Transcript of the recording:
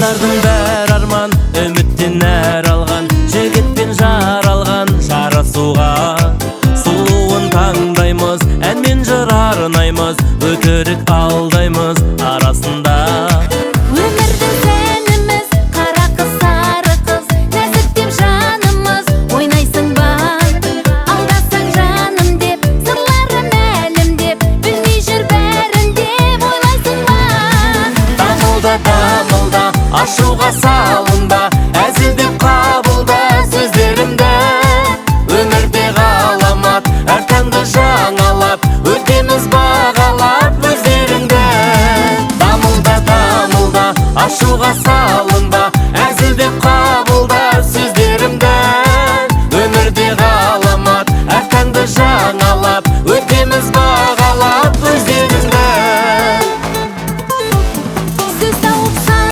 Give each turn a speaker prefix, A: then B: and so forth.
A: Қыздардың бәр арман, үміттен әр алған, жігітпен жаралған жарасуға. Сұлуын таңдаймыз, әнмен жыр арнаймыз, өтірік алдаймыз арасында.
B: Өмірдің сәніміз, қара қыз, сары қыз, нәзік деп жанымыз, ойнайсың ба? Алдасаң жаным деп, сырларым әлім деп, білмей жүр бәрін деп ойлайсың ба?
A: Дамылда, ашуға салынба, әзілдеп қабылда сөздерімді. Өмірде ғаламат, әр таңды жаңалап, өтеміз бағалап өздеріңді. Дамылда, ашуға салынба,